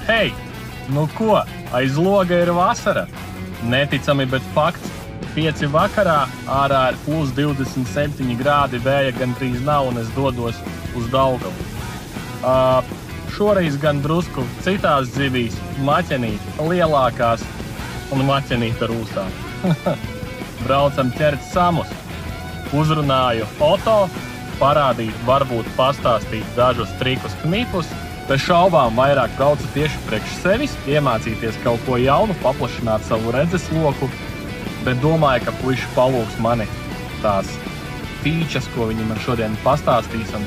Hei, nu ko, aiz loga ir vasara. Neticami, bet fakts. 5 vakarā, ārā ir plus 27 grādi, vēja gandrīz nav un es dodos uz Daugavu. Šoreiz gan drusku citās zivīs, maķenīt lielākās un maķenīt ar ūsām. Braucam ķert samus. Uzrunāju Oto, parādīt, varbūt pastāstīt dažus trikus knipus. Bez šaubām vairāk braucu tieši priekš sevis, iemācīties kaut ko jaunu, paplašināt savu redzesloku, bet domāju, ka puiši palūgs mani tās fīčas, ko viņi man šodien pastāstīs un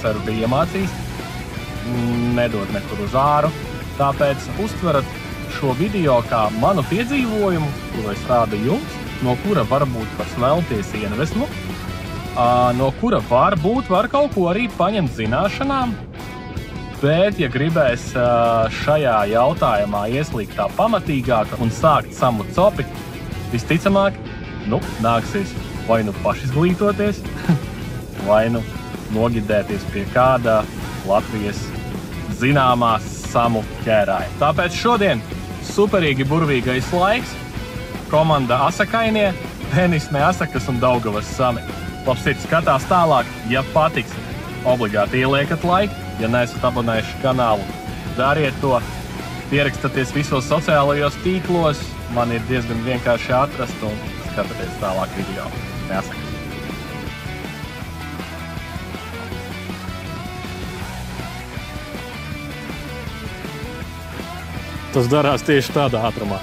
ceru, ka iemācīs, nedod nekur uz āru. Tāpēc uztverat šo video kā manu piedzīvojumu, ko es rādu jums, no kura varbūt var smelties ienvesmu, no kura varbūt var kaut ko arī paņemt zināšanām. Bet, ja gribēs šajā jautājumā ieslīgt tā pamatīgāk un sākt samu copi, visticamāk, nāksies vai pašizglītoties, vai nogidēties pie kāda Latvijas zināmās samu ķērāja. Tāpēc šodien superīgi burvīgais laiks, komanda Asakainie, Penisne Asakas un Daugavas sami. Labs skatās tālāk, ja patiks, obligāti ieliekat laiku. Ja neesat abonējuši kanālu, dariet to, pierakstaties visos sociālajos tīklos, man ir diezgan vienkārši atrast un skatieties tālāk video. Neasakas. Tas darās tieši tādā ātrumā.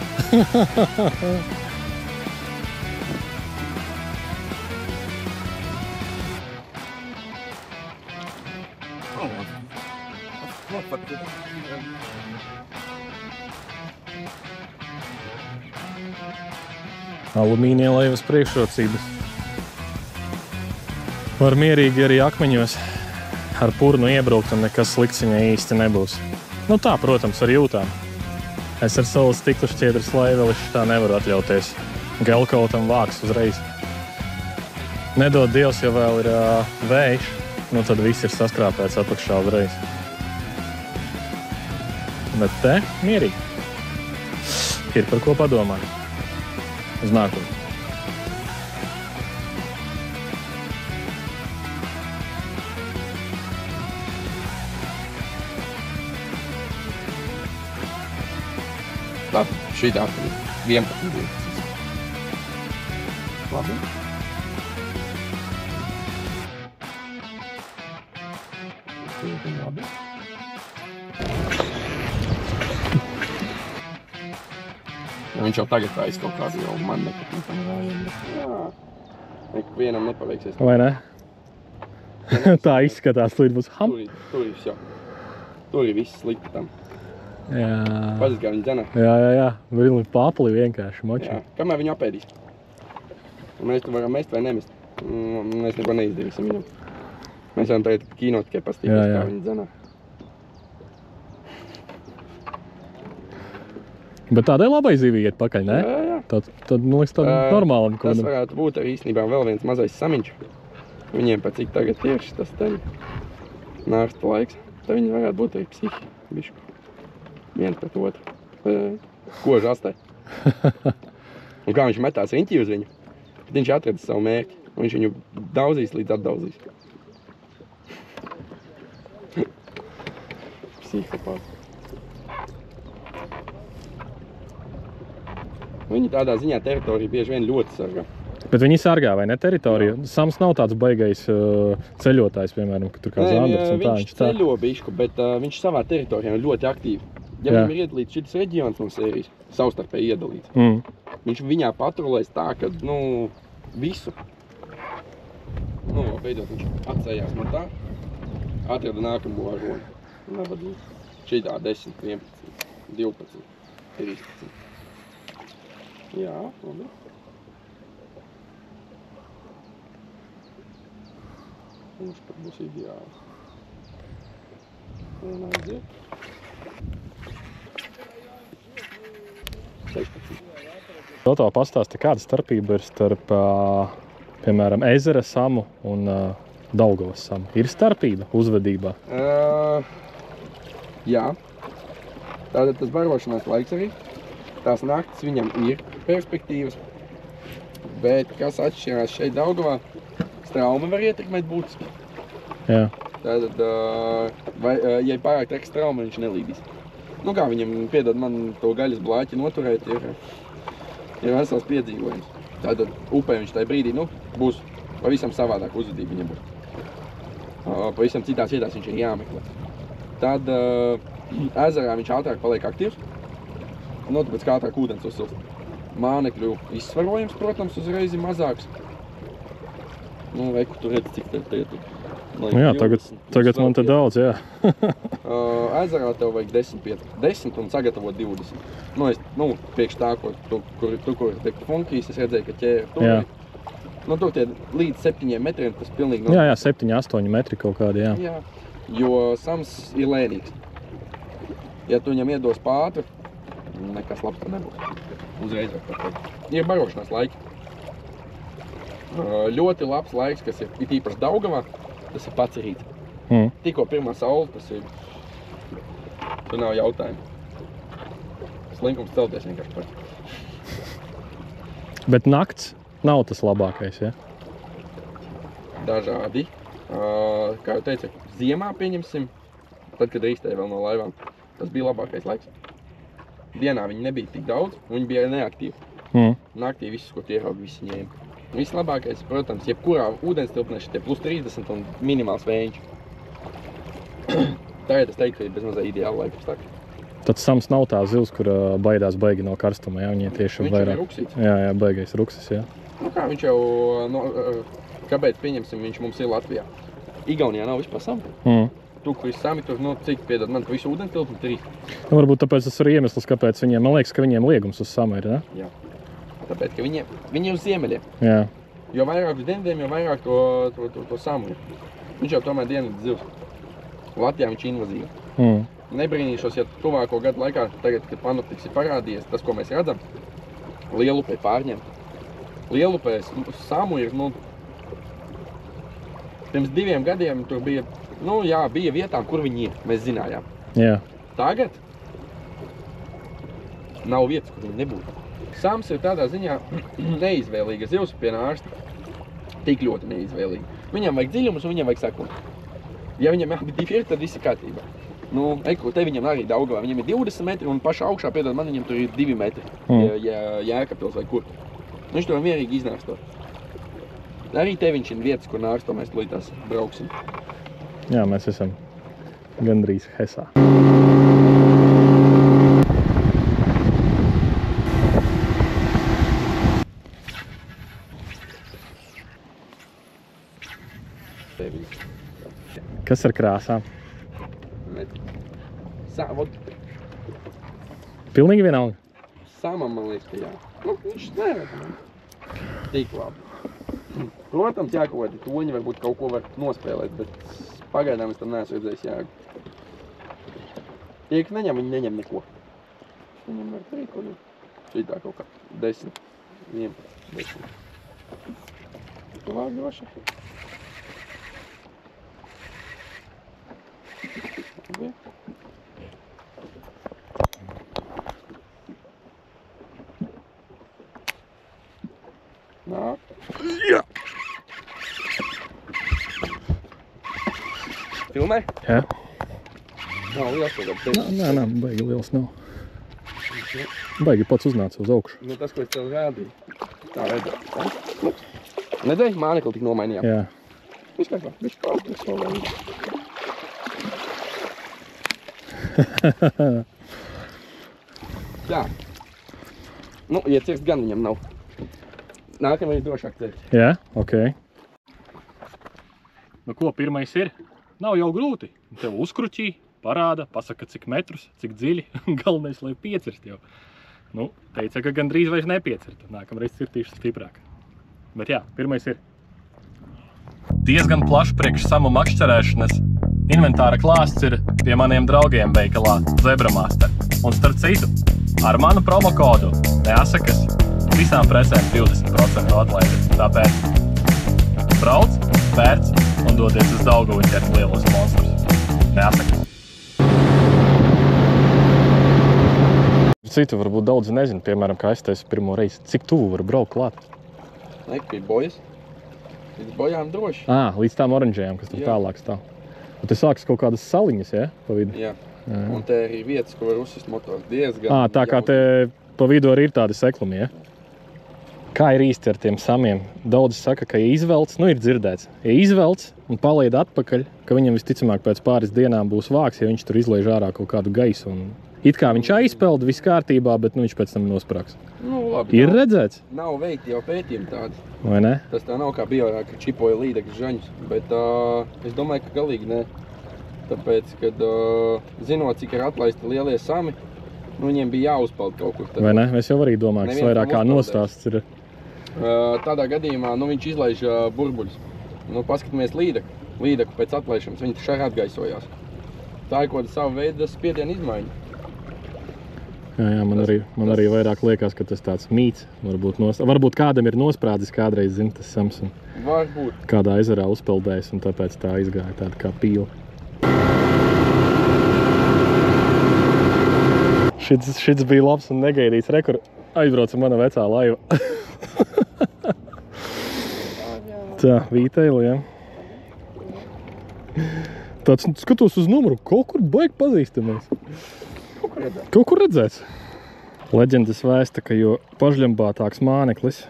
Alumīnija laivas priekšrocības. Var mierīgi arī akmeņos ar purnu iebraukt un nekas slikts viņai īsti nebūs. Tā, protams, ar jūtām. Es ar savu stiklu šķiedras laivelišu tā nevaru atļauties. Gelkautam vāks uzreiz. Nedod Dievs, ja vēl ir vējš, tad viss ir saskrāpēts apakšā uzreiz. Bet te mierīgi. Ir par ko padomāt. Uz nākotni. Labi, šitā 11 dienas. Labi. Labi. Viņš jau tagad tā kaut kādu jau man nepatīk tam vājiem, bet vienam nepaveiksies. Vai ne? Tā izskatās, tur būs ham. Tur ir viss slikti tam. Jā. Pazis, kā viņi dzenā. Jā. Viņi papli vienkārši moči. Jā. Kamēr viņi apēdīs? Mēs tu varam mest vai nemest. Mēs neko neizdarīsim viņam. Mēs varam tagad kino tikai pastīties, kā viņi dzenā. Bet tādai labai zivī iet pakaļ, ne? Jā. Tad liekas tādu normālam kodam. Tas varētu būt arī īstenībā vēl viens mazais samiņš. Viņiem pat cik tagad tieši tas teņi nārsta laiks. Tad viņi varētu būt arī psihi, bišku. Viens pret otru. Kožu astē. Un kā viņš metās riņķī uz viņu, kad viņš atradis savu mērķi. Un viņš viņu daudzīs līdz atdaudzīs. Psihopāts. Viņi tādā ziņā teritoriju bieži vien ļoti sargā. Bet viņi sargā, vai ne, teritoriju? Sams nav tāds baigais ceļotājs, piemēram, ka tur kā Zandars un tā. Viņš ceļo bišku, bet viņš savā teritorijā ir ļoti aktīvi. Ja viņam ir iedalīts šis reģions no sērijas, savstarpēji iedalīts, viņš viņā patrolēs tā, ka, visu. Beidzot viņš atsējās no tā, atrada nākamo aroni. Nevadīt. Šitā 10, 11, 12, 13. Jā, labi. Viņš pat būs ideāli. Un aiziet. 16. Oto pastāsti, kāda starpība ir starp, piemēram, ezera samu un Daugavas samu? Ir starpība uzvedībā? Jā. Tātad tas barošanās laiks arī. Tās naktis viņam ir perspektīvas. Bet kas atšķirās šeit Daugavā, straumi var ietekmēt būtiski. Jā. Tātad, ja pārāk traks strauma, viņš nelīdīs. Nu kā viņam, piedod man to gaļas blāķi noturēt, ir vesels piedzīvojums. Tātad upē viņš tajā brīdī, būs pavisam savādāk uzvedība viņam būs. Pavisam citās vietās viņš ir jāmeklē. Tad ezerā viņš ātrāk paliek aktīvs, un tāpēc kā ātrāk ūdens uzsilst. Mānekļu izsvarojums, protams, uzreiz ir mazāks. Reku, tu redz, cik te ir. Jā, tagad man te daudz, jā. Ezerā tev vajag 10 un sagatavot 20. Priekš tā, kur te funkijas, es redzēju, ka ķēra tur. Tur tie līdz 7 metriem, tas pilnīgi Jā, 7-8 metri kaut kādi, jā. Jā, jo sams ir lēnīgs. Ja tu viņam iedos pātri, nekas labs tur nebūs. Uzreiz var pateikt. Ir barošanās laiki. Ļoti labs laiks, kas ir īpaši Daugavā, tas ir pats rīts. Tikko pirmā saule, tas ir... Tur nav jautājumu. Slinkums celties vienkārši pats. Bet nakts nav tas labākais, ja? Dažādi. Kā jau teicu, ziemā pieņemsim, tad, kad rīstēja vēl no laivām, tas bija labākais laiks. Dienā viņi nebija tik daudz, un viņi bija neaktīvi. Naktī visus, ko tie ierauga, visi ņēma. Vislabākais, protams, jebkurā ūdens tilpnē tie plus 30 un minimāls vējiņš. Tagad es teiktu, ka ir bezmazā ideāla laika apstākļi. Tad sams nav tā zivs, kur baidās baigi no karstuma, jā? Viņi tieši viņš vairāk... ir ruksīts. Jā, baigais ruksis, jā. Kā viņš jau... Kāpēc pieņemsim, viņš mums ir Latvijā? Igaunijā nav vispār sami. Tu, kur ir sami, tur, cik piedod man, visu ūdens tilpni 3. Varbūt tāpēc tas ir iemesls, kāpēc viņiem, man liekas, ka viņiem liegums uz sama ir, ne? Jā. Tāpēc, ka viņi uz ziemeļiem. Jā. Jo vairāk uz dienvidiem, jo vairāk to samu ir. Viņš jau tomēr dienvidu zivs. Latvijā viņš invazīvi. Nebrīnīšos, ja tuvāko gadu laikā, tagad, kad panoptiks ir parādījies, tas, ko mēs redzam, Lielupē pārņem. Lielupē samu ir, pirms 2 gadiem tur bija, bija vietām, kur viņi ir, mēs zinājām. Jā. Tagad nav vietas, kur viņi nebūtu. Sams ir tādā ziņā neizvēlīga zivs pie ārsta. Tik ļoti neizvēlīga. Viņam vajag dziļumus un viņam vajag sekund. Ja viņam abi divi ir, tad viss ir kārtībā. Te viņam arī Daugavā. Viņam ir 20 metri un pašā augšā, piedod man, viņam tur ir 2 metri. Ja Jēkabpils vai kur. Viņš to mierīgi iznākstot. Arī te viņš ir vietas, kur nārsto mēs līdās brauksim. Jā, mēs esam gandrīz Hesā. Kas ar krāsām? Pilnīgi vienalga? Samam, man liekas, ka jā. Viņš nevar. Tik labi. Protams, kaut kādi toņi varbūt kaut ko var nospēlēt, bet pagaidām es tam neesmu redzējis jēgu. Tie, ka neņem, viņi neņem neko. Viņam var darīt kaut ko. Šitā kaut kā 10, 11, 10. Tu vāk droši. Nāk. Jā. Filmē? Jā. Nav liels kaut kāds. Nē, baigi liels nav. Baigi pats uznāca uz augšu. Tas, ko es tev rādīju. Tā redzēt. Nedzēji, mānekli tik nomainījām. Jā. Viss kā, viss kā, viss kā. Jā. Iecirst gan viņam nav. Nākamais drošāk ceļš. Jā, ok. Ko pirmais ir? Nav jau grūti. Tev uzkruķī, parāda, pasaka, cik metrus, cik dziļi. Galvenais, lai piecirst jau. Teica, ka gandrīz vairs nepiecirt. Nākamreiz cirtīšu stiprāk. Bet jā, pirmais ir. Diezgan plašs priekš samu makšķerēšanas. Inventāra klāsts ir pie maniem draugiem veikalā Zebra Master. Un starp citu, ar manu promokodu neasakas visām precēm 20% atlaidi. Tāpēc brauc, pērc un dodies uz Daugavu ķert lielos monstrus. Neasakas. citu, varbūt daudz nezinu, piemēram, kā es teicu pirmo reizi. Cik tuvu var braukt klāt? Ne, pie bojas. Līdz bojām droši. Līdz tām oranžējām, kas tur tālāk stāv. Un te sākas kaut kādas saliņas, ja? Pa vidu. Jā. Un te arī vietas, ko var uzsist motoru. Diezgan tā kā te pa vidu arī ir tādi seklumi, ja? Kā ir īsti ar tiem samiem? Daudzi saka, ka ja izvelc, ir dzirdēts. Ja izvelc un palaid atpakaļ, ka viņam visticamāk pēc pāris dienām būs vāks, ja viņš tur izlaiž ārā kaut kādu gaisu. Un it kā viņš aizpeld, viss kārtībā, bet viņš pēc tam nosprāks. Labi, ir redzēts? Nav veikti jau pētījumi tādi. Vai ne? Tas tā nav kā biorā, ka čipoja līdekļu žaņus. Bet es domāju, ka galīgi ne. Tāpēc, kad zinot, cik ir atlaisti lielie sami, viņiem bija jāuzpeld kaut kur. Vai ne? Es jau arī domāju, ka vairāk kā nostāsts ir. Tādā gadījumā viņš izlaiž burbuļus. Paskatāmies līdeku pēc atlaišanas, viņi šeit atgaisojās. Tā ir kaut kāda sava veida spiediena izmaiņa. Jā, man arī vairāk liekas, ka tas tāds mīts. Varbūt kādam ir nosprādzis kādreiz, zin, tas sams. Varbūt. Kādā ezerā uzpeldējis un tāpēc tā izgāja tāda kā pīla. Šits bija labs un negaidīts. Rekur aizbrauca mana vecā laiva. Tā, vīteili, jā. Tāds, skatos uz numuru, kaut kur baigi pazīstamies. Kaut kur redzēts. Leģendas vēsta, ka jo pažļambātāks māneklis,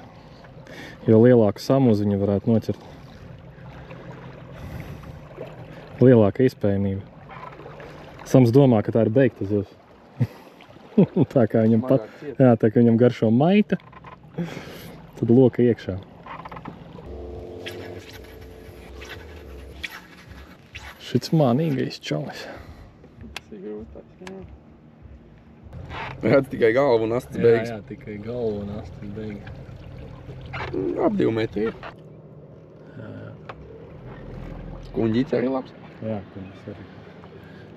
jo lielāku samuzi viņa varētu noķert. Lielāka iespējamība. Sams domā, ka tā ir beigta zivs. Tā kā viņam garšo maita, tad loka iekšā. Šits mānīgais čalis. Redz tikai galvu un astas beigas. Jā, tikai galvu un astas beigas. Ap 2 metri ir. Kuņģīts arī labs. Jā, kuņģis arī.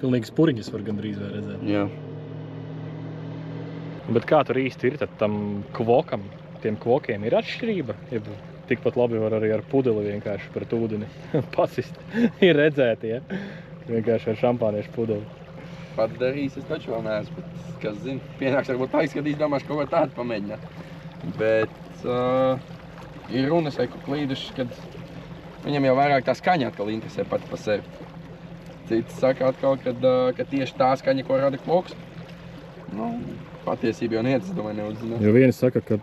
Pilnīgi spuriņas var gandrīz vai redzēt. Jā. Bet kā tur īsti ir tad tam kvokam? Tiem kvokiem ir atšķirība? Ja tikpat labi var arī ar pudeli vienkārši pret ūdeni pasist. Ir redzēti, ja? Vienkārši ar šampāniešu pudeli. Pat darīs, es taču vēl neesmu, bet kas zina. Pienāks varbūt paizskatīs, domāšu kaut ko tādu pamēģināt. Bet ir runas vai klīdušas, kad viņam jau vairāk tā skaņa atkal interesē pati pa sevi. Cits saka atkal, ka tieši tā skaņa, ko rada kvoks, patiesība jau neviens, es domāju, neuzzinās. Jo vieni saka, ka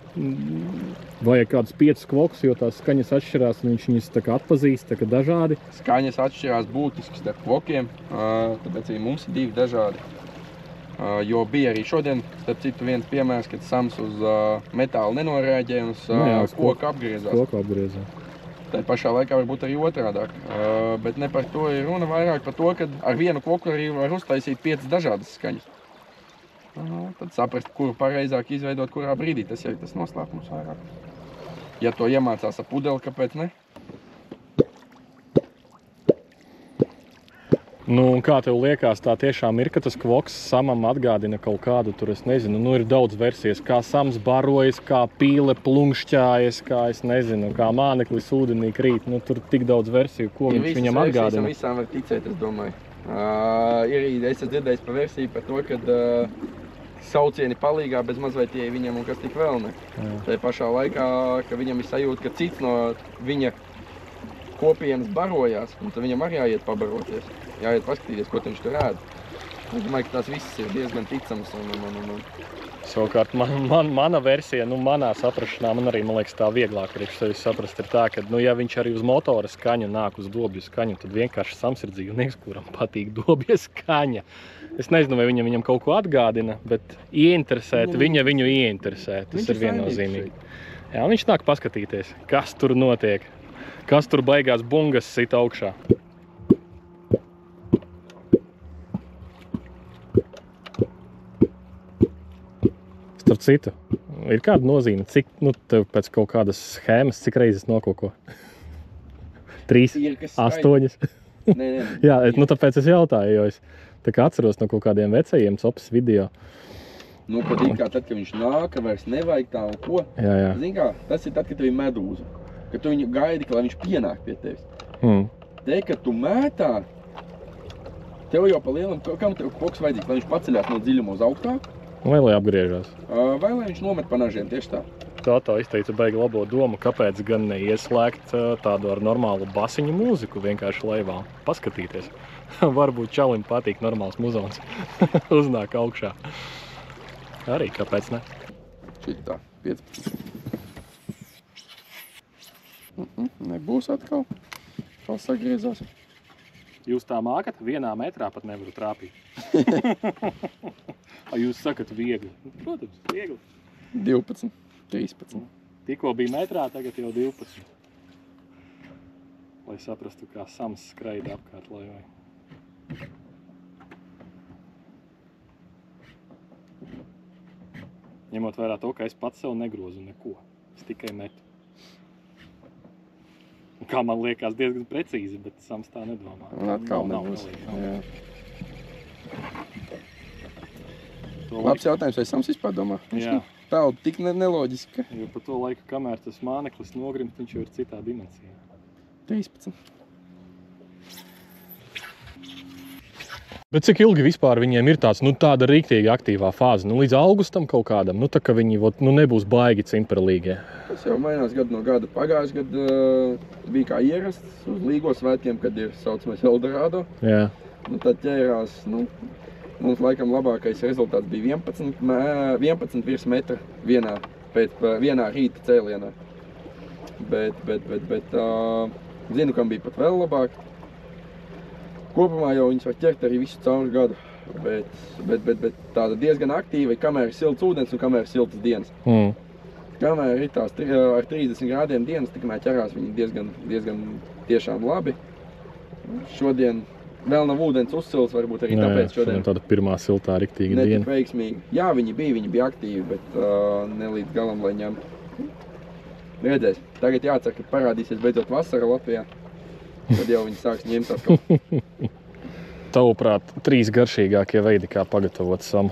vajag kādus 5 kvokus, jo tās skaņas atšķirās un viņš viņus tā kā atpazīst, tā kā dažādi. Skaņas atšķirās būtiski starp kvokiem, tāpēc arī mums ir 2 dažādi. Jo bija arī šodien, starp citu, viens piemērs, kad sams uz metālu nenorēģē un uz koku apgriezās. Koku apgriezās. Tā pašā laikā varbūt arī otrādāk. Bet ne par to ir runa, vairāk par to, ka ar vienu kvoku arī var uztaisīt 5 dažādas skaņas. Tad saprast, kuru pareizāk izveidot, kurā brīdī. Tas ir tas noslēpums vairāk. Ja to iemācās ap pudeli, kāpēc ne? Un kā tev liekas, tā tiešām ir, ka tas kvoks samam atgādina kaut kādu, tur es nezinu, ir daudz versijas, kā sams barojas, kā pīle plungšķājas, kā es nezinu, kā māneklis ūdenī krīt, tur tik daudz versiju, ko viņš viņam atgādina. Visām var ticēt, es domāju. Es esmu dzirdējis pa versiju par to, kad saucieni palīgā bez mazliet tie viņam un kas tik vēl ne. Tā pašā laikā, ka viņam ir sajūta, ka cits no viņa kopienas barojās, un tad viņam arī jāiet pabaroties. Jāiet paskatīties, ko viņš tur ēd. Es domāju, ka tās viss ir diezgan ticams. Savukārt, mana versija, manā saprašanā, man arī, man liekas, tā vieglāk priekš sevis saprast ir tā, ka, ja viņš arī uz motora skaņu nāk uz dobju skaņu, tad vienkārši sams ir dzīvnieks, kuram patīk dobja skaņa. Es nezinu, vai viņam kaut ko atgādina, bet ieinteresēt, viņu ieinteresē. Tas ir viennozīmīgi. Jā, viņš nāk paskatīties, kas tur notiek, kas tur baigās bungas sit augšā. Starp citu, ir kāda nozīme, cik, tev pēc kaut kādas schēmas, cik reizes nokoko? 3, 8? Nē. Jā, tāpēc es jautāju, jo es tā kā atceros no kaut kādiem vecajiem sopas video. Patīk kā tad, kad viņš nāk, vairs nevajag tā un ko. Jā. Zini kā, tas ir tad, kad tev ir medūza. Kad tu viņu gaidi, lai viņš pienāk pie tevis. Te, kad tu mētā, tev jau pa lielam, kam tev koks vajadzīgs, lai viņš paceļās no dziļuma uz augstāk, Vai lai apgriežās? Vai lai viņš nomet pa nažiem, tieši tā. Tā izteica baigi labo domu, kāpēc gan neieslēgt tādu ar normālu basiņu mūziku vienkārši laivā. Paskatīties. Varbūt čalim patīk normāls muzons. Uznāk augšā. Arī kāpēc ne? Šitā, 15. Nebūs atkal. Vēl sagriezās. Jūs tā mākat? 1 metrā pat nevaru trāpīt. Jūs sakat viegli. Protams, viegli. 12, 13. Tikko bija metrā, tagad jau 12. Lai saprastu, kā sams skraida apkārt laivai. Ņemot vērā to, ka es pats sev negrozu neko. Es tikai metu. Kā man liekas diezgan precīzi, bet sams tā nedomā. Un atkal nebūs. Labs jautājums, vai sams vispār domā? Jā. Tā tik neloģiski. Jo pa to laiku, kamēr tas māneklis nogrimt, viņš jau ir citā dimensijā. 13. Bet cik ilgi vispār viņiem ir tāds, tāda rīktīgi aktīvā fāze? Līdz augustam kaut kādam, tā ka viņi nebūs baigi cimperlīgie. Tas jau mainās gadu no gada. Pagājuši gadu bija kā ierasts uz Līgo svētkiem, kad ir saucamais Eldorado. Jā. Tad ķērās, mums laikam labākais rezultāts bija 11 virs metra vienā rīta cēlienā. Bet zinu, kam bija pat vēl labāk. Kopumā jau viņas var ķert arī visu cauri gadu, bet tāda diezgan aktīva, kamēr ir silts ūdens un kamēr ir siltas dienas. Kamēr ir tās ar 30 grādiem dienas, tikmēr ķerās viņi diezgan tiešām labi. Šodien vēl nav ūdens uzsils, varbūt arī tāpēc šodien tāda pirmā siltā riktīga diena. Netik veiksmīgi. Jā, viņi bija aktīvi, bet ne līdz galam, lai ņemtu. Redzēs, tagad jācer, ka parādīsies beidzot vasara Latvijā. Tad jau viņi sāks ņemt atkal. Tavuprāt, 3 garšīgākie veidi, kā pagatavot samu?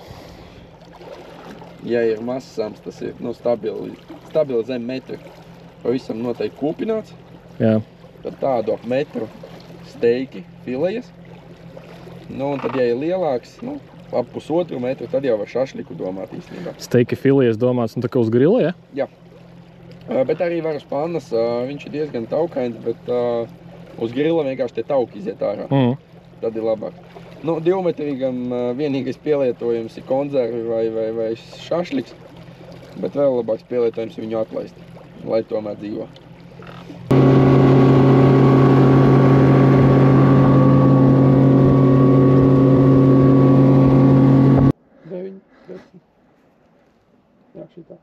Ja ir mazs sams, tas ir stabili zem metra. Pavisam noteikti kūpināts. Jā. Tad tādu ap metru steiki, filejas. Un tad, ja ir lielāks, ap 1,5 metru, tad jau var šašliku domāt īstenībā. Steiki, filejas domāts, tā kā uz grila, ja? Jā. Bet arī var uz pannas. Viņš ir diezgan taukains, bet uz grila vienkārši tie tauki iziet ārā. Tad ir labāk. 2-metrīgam vienīgais pielietojums ir konzervi vai šašliks, bet vēl labāks pielietojums viņu atlaist, lai tomēr dzīvo. 9, 10. Jā, šitā.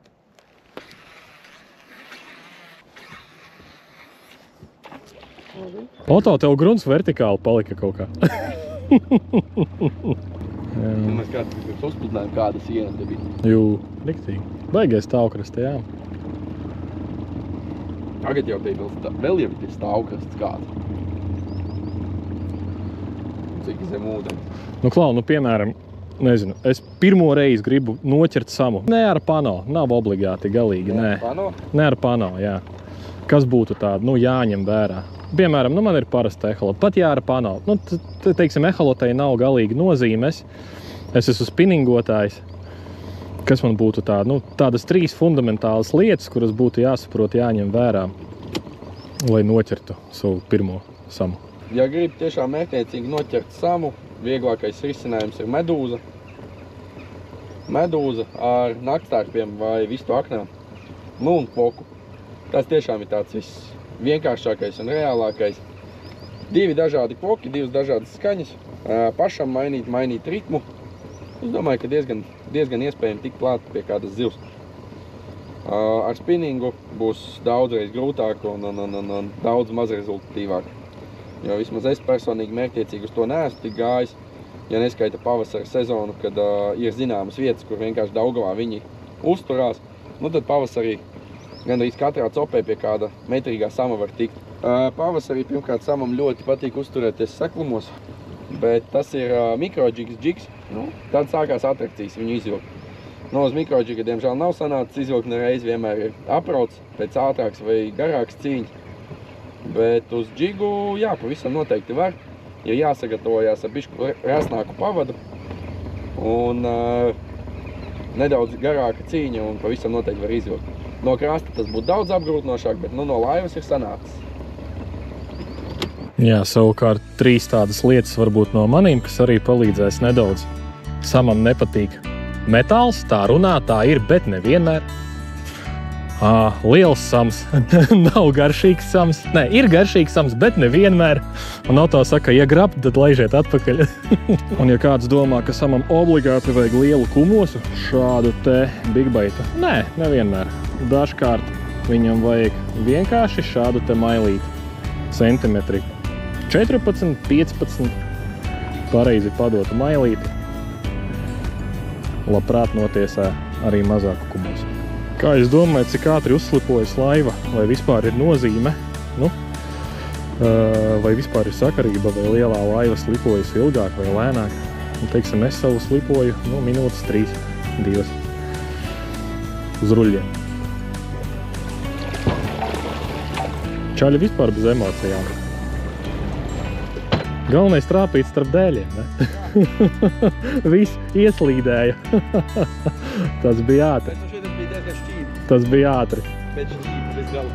Oto, tev grunts vertikāli palika kaut kā. Mēs kāds uzpludinājām, kāda siena te bija. Jū, riktīgi. Baigais stāvkraste, jā. Tagad jau vēl jau ir stāvkrasts kāds. Cik zem ūdens. Klau, piemēram, nezinu, es pirmo reizi gribu noķert samu. Ne ar pano, nav obligāti galīgi, nē. Ne ar pano, jā. Kas būtu tāda, jāņem vērā. Piemēram, man ir parasta ehalota, pat jā ar pano. Teiksim, ehalotai nav galīgi nozīmes. Es esmu spinningotājs. Kas man būtu tādas 3 fundamentālas lietas, kuras būtu jāsaprot, jāņem vērā, lai noķertu savu pirmo samu? Ja gribi tiešām mērķiecīgi noķert samu, vieglākais risinājums ir medūza. Medūza ar naktstārpiem vai vistu aknām. Un kvoku. Tas tiešām ir tāds viss vienkāršākais un reālākais. 2 dažādi kvoki, 2 dažādas skaņas. Pašam mainīt ritmu. Es domāju, ka diezgan iespējami tikt klāt pie kādas zivs. Ar spinningu būs daudzreiz grūtāk un daudz maz rezultatīvāk. Jo vismaz es personīgi mērķiecīgi uz to neesmu tik gājis. Ja neskaita pavasara sezonu, kad ir zināmas vietas, kur vienkārši Daugavā viņi uzturās, tad pavasarī gandrīz katrā copē pie kāda metrīgā sama var tikt. Pavasarī pirmkārt samam ļoti patīk uzturēties seklumos, bet tas ir mikrodžigs. Tad sākās atrakcijas viņu izvilkt. Uz mikrodžiga, diemžēl, nav sanācis izvilkt nereiz, vienmēr ir aprauts pēc ātrāks vai garāks cīņas. Bet uz džigu, jā, pavisam noteikti var. Ir jāsagatavojās ar bišķu rasnāku pavadu. Un nedaudz garāka cīņa un pavisam noteikti var izvilkt. No krasta tas būtu daudz apgrūtinošāk, bet no laivas ir sanācis. Jā, savukārt 3 tādas lietas varbūt no manīm, kas arī palīdzēs nedaudz. Samam nepatīk metāls, tā runā, tā ir, bet nevienmēr. Liels sams, nav garšīgs sams. Nē, ir garšīgs sams, bet nevienmēr. Un auto saka, ja grab, tad laižiet atpakaļ. Un ja kāds domā, ka samam obligāti vajag lielu kumosu, šādu te bigbaitu. Nē, nevienmēr. Dažkārt viņam vajag vienkārši šādu te mailīti. Centimetri 14, 15, pareizi padotu mailīti. Labprāt notiesā arī mazāku kumosu. Kā jūs domājat, cik ātri uzslipojas laiva? Vai vispār ir nozīme? Vai vispār ir sakarība, vai lielā laiva slipojas ilgāk vai lēnāk? Teiksim, es savu slipoju minūtes 3, 2 uz ruļļiem. Čaļi vispār bez emocijām. Galvenais trāpīt starp dēļiem, ne? Viss ieslīdēja. Tas bija ātri. Bet šeit tas bija diezgan šķīvi. Tas bija ātri. Bet šķīvi bez gala.